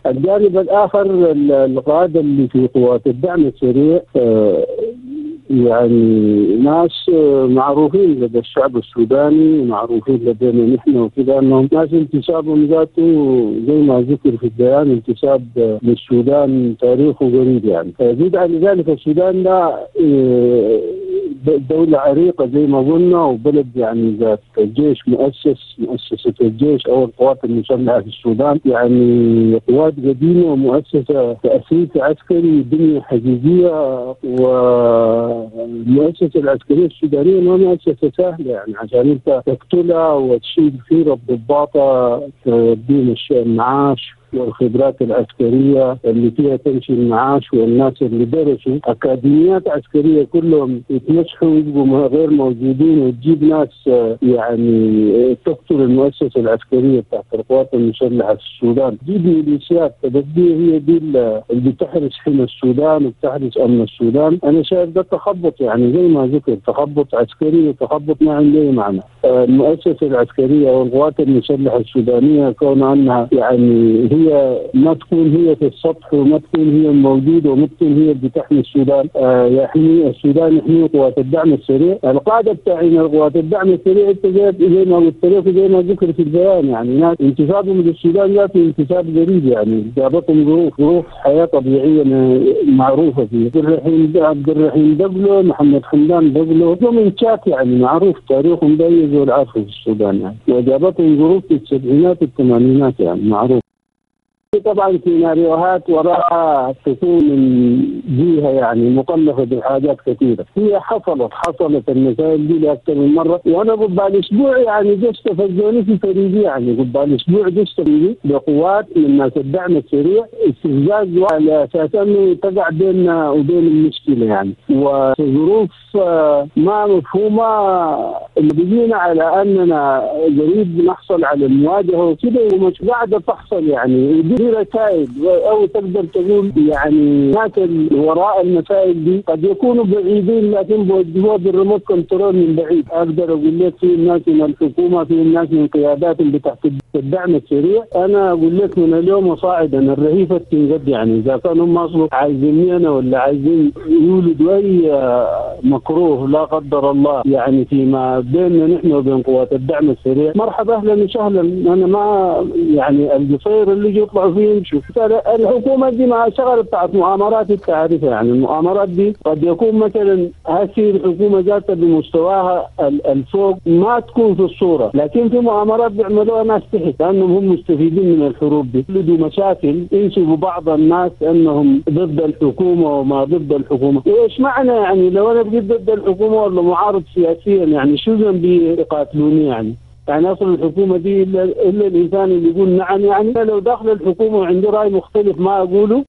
الجانب الآخر القادة اللي في قوات الدعم السريع يعني ناس معروفين لدى الشعب السوداني ومعروفين لدينا نحن وكذا، انهم ناس انتسابهم ذاته زي ما ذكر في البيان انتساب للسودان تاريخه قريب يعني. زيد على ذلك السودان ده دولة عريقة زي ما قلنا، وبلد يعني ذات جيش مؤسسة الجيش أو القوات المسلحة في السودان يعني قوات قديمة ومؤسسة تأسيس عسكري بنية حقيقية. والمؤسسة العسكرية السودانية ما مؤسسة سهلة يعني، عشان أنت تقتلها وتشيل فيها الضباطة تديهم المعاش والخبرات العسكرية اللي فيها تمشي المعاش، والناس اللي درسوا أكاديميات عسكرية كلهم يتمسحوا ويبقوا غير موجودين، وتجيب ناس يعني تقتل المؤسسة العسكرية بتاعت القوات المسلحة في السودان. دي ميليشيات، بس هي دي اللي بتحرس حمى السودان وبتحرس أمن السودان. أنا شايف ده تخبط يعني زي ما ذكر، تخبط عسكري وتخبط ما عنده معنى. المؤسسة العسكرية والقوات المسلحة السودانية كون أنها يعني هي ما تكون هي في السطح وما تكون هي الموجودة وما تكون هي اللي بتحمي السودان، يحمي السودان، يحمي قوات الدعم السريع. القادة بتاعين قوات الدعم السريع انت زي ما قلت لك وزي ما ذكر في البيان يعني ناس انتسابهم للسودان ذاته انتساب غريب يعني، جابتهم ظروف حياة طبيعية معروفة فيه. عبد الرحيم دبلو، محمد حمدان دبلو، من شاك يعني معروف تاريخهم بايز والعارف في السودان يعني، وجابتهم ظروف في السبعينات والثمانينات يعني معروف. طبعا سيناريوهات وراء تكون من جهه يعني مكلفه بحاجات كثيره، هي حصلت المسائل دي لاكثر من مره، وانا قبل اسبوع يعني جست فزوني في فريقي يعني قبل اسبوع جست بقوات من ناس الدعم السريع استفزاز على اساس انه تقع بيننا وبين المشكله يعني، وظروف ما مفهومه اللي بيجينا على اننا قريب نحصل على المواجهه وكذا ومش قاعده تحصل يعني. دي رسائل او تقدر تقول يعني ناس وراء المسائل دي قد يكونوا بعيدين لكن بوجهوها بالريموت كنترول من بعيد. اقدر اقول لك في الناس من الحكومه، في الناس من قيادات اللي تحت الدعم السريع، انا اقول لك من اليوم وصاعدا الرهيفه تنقد يعني، اذا كانوا هم اصلا عايزيني انا ولا عايزين يولدوا اي مكروه لا قدر الله يعني فيما بيننا نحن وبين قوات الدعم السريع، مرحبا اهلا وسهلا. انا ما يعني القصير اللي يطلعوا فيه يمشوا. الحكومه دي ما شغله بتاعت مؤامرات التعريفه يعني، المؤامرات دي قد يكون مثلا هذه الحكومه ذاتها بمستواها الفوق ما تكون في الصوره، لكن في مؤامرات بيعملوها ناس تحت لانهم هم مستفيدين من الحروب دي، يولدوا مشاكل، ينسبوا بعض الناس انهم ضد الحكومه وما ضد الحكومه. وايش معنى يعني لو انا بقيت ضد الحكومه ولا معارض سياسيا يعني شو ذنبي يقاتلوني يعني؟ يعني اصلا الحكومه دي الا الانسان اللي يقول نعم يعني، لو داخل الحكومه وعنده راي مختلف ما اقوله.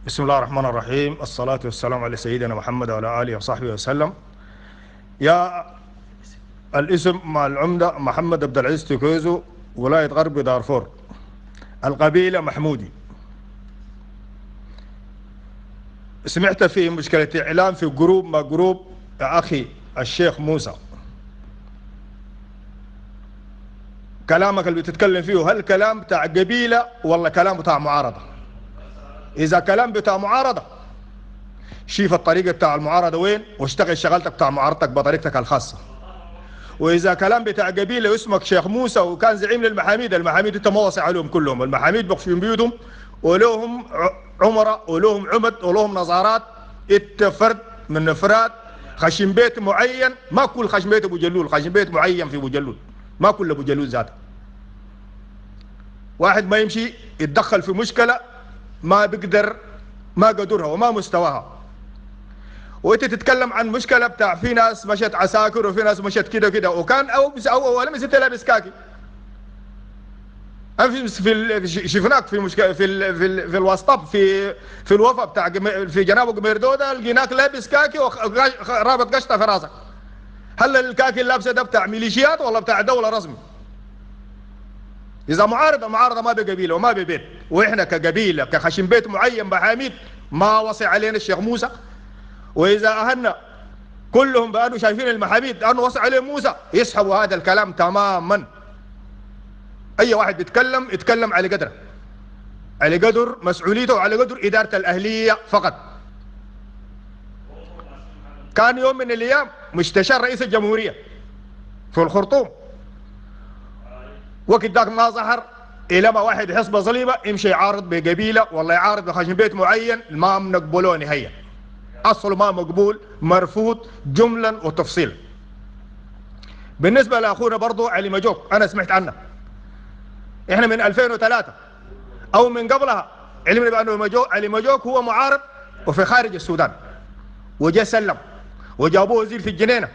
بسم الله الرحمن الرحيم، الصلاة والسلام على سيدنا محمد وعلى آله وصحبه وسلم. يا الاسم مع العمدة محمد عبد العزيز تكويزو، ولاية غرب دارفور، القبيلة محمودي. سمعت في مشكلة إعلام في جروب ما جروب أخي الشيخ موسى، كلامك اللي بتتكلم فيه هل كلام بتاع قبيلة ولا كلام بتاع معارضة؟ إذا كلام بتاع معارضة شوف الطريقة بتاع المعارضة وين واشتغل شغلتك بتاع معارضتك بطريقتك الخاصة. وإذا كلام بتاع قبيلة واسمك شيخ موسى وكان زعيم للمحاميد، المحاميد انت موصي عليهم كلهم، المحاميد بخشين بيوتهم ولهم عمراء ولهم عمد ولهم نظارات، انت فرد من افراد خشم بيت معين، ما كل خشم بيت ابو جلول، خشم بيت معين في ابو جلول، ما كل ابو جلول ذاته. واحد ما يمشي يتدخل في مشكلة ما بيقدر ما قدرها وما مستواها، وانت تتكلم عن مشكله بتاع في ناس مشت عساكر وفي ناس مشت كده كده، وكان او لم انت لابس كاكي. في شفناك في مشكله في الوسطاب في الوفا بتاع في جناب قميردوده، لقيناك لابس كاكي ورابط قشطه في راسك. هل الكاكي اللي لابسه ده بتاع ميليشيات ولا بتاع دوله رسمي؟ اذا معارضه ما بقبيله وما ببيت، واحنا كقبيله كخشم بيت معين بحاميد ما وصي علينا الشيخ موسى. واذا اهلنا كلهم بانه شايفين المحاميد انه وصي عليه موسى يسحبوا هذا الكلام تماما. اي واحد بيتكلم يتكلم على قدره، على قدر مسؤوليته وعلى قدر اداره الاهليه فقط. كان يوم من الايام مستشار رئيس الجمهوريه في الخرطوم، وقت ذاك ما ظهر الى ما واحد يحس بصليبه يمشي يعارض بقبيله ولا يعارض بخشم بيت معين ما بنقبلوه نهائيا. اصله ما مقبول، مرفوض جملا وتفصيلا. بالنسبه لاخونا برضو علي مجوك، انا سمعت عنه. احنا من 2003 او من قبلها علمنا بانه علي مجوك هو معارض وفي خارج السودان، وجاء سلم وجابوه وزير في الجنينه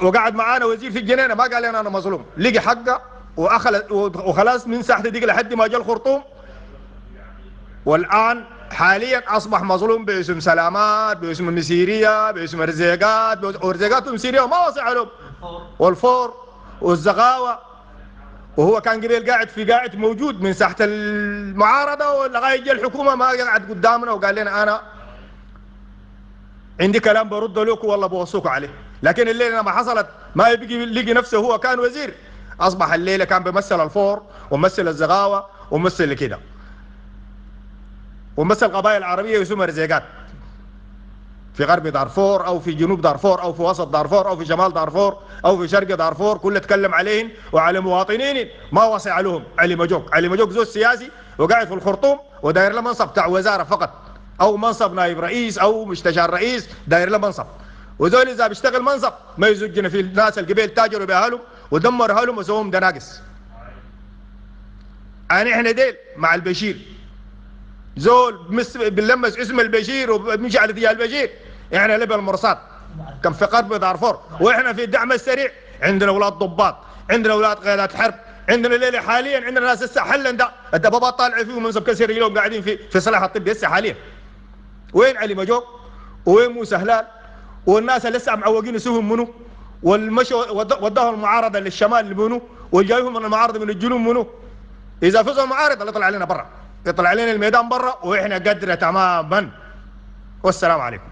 وقعد معانا وزير في الجنينه، ما قال لنا انا مظلوم، لقي حقه وخلاص من ساحه ديك لحد ما جاء الخرطوم. والان حاليا اصبح مظلوم باسم سلامات، باسم المسيريه، باسم الرزيقات، ورزيقات والمسيريه وما وصي عليهم، والفور والزغاوه. وهو كان قبيل قاعد في قاعد موجود من ساحه المعارضه ولغايه جاء الحكومه ما قعد قدامنا وقال لنا انا عندي كلام برد لكم والله بوصوكوا عليه. لكن الليله لما حصلت ما يبقي لقي نفسه هو كان وزير، اصبح الليله كان بيمثل الفور وممثل الزغاوه وممثل كده وممثل قبائل عربيه يسمى رزيقات في غرب دارفور او في جنوب دارفور او في وسط دارفور او في شمال دارفور او في شرق دارفور، كله اتكلم عليهم وعلى مواطنين ما وصي عليهم. علي مجوك، علي مجوك زول سياسي وقاعد في الخرطوم وداير له منصب بتاع وزاره فقط او منصب نائب رئيس او مستشار رئيس، داير له منصب. وزول اذا بيشتغل منصب ما يزجنا في الناس القبيل تاجروا باهلهم ودمروا اهلهم وسووهم دناقص. يعني احنا ديل مع البشير، زول بنلمس اسم البشير وبنمشي على اتجاه البشير، احنا لبن المرصاد كان في قرب دارفور. واحنا في الدعم السريع عندنا اولاد ضباط، عندنا اولاد قيادات حرب، عندنا الليله حاليا عندنا ناس لسه حلا ده الدبابات طالعه فيهم منصب كسر رجلهم قاعدين في صلاح الطب لسه حاليا. وين علي مجوك؟ وين موسى هلال؟ والناس اللي لسه معوقين يسوهم منو؟ والمشوا وداهم المعارضه للشمال منو؟ والجايهم من المعارضه من الجنوب منو؟ اذا فزوا المعارضه اللي يطلع علينا برا، يطلع علينا الميدان برا واحنا قدره تماما. والسلام عليكم.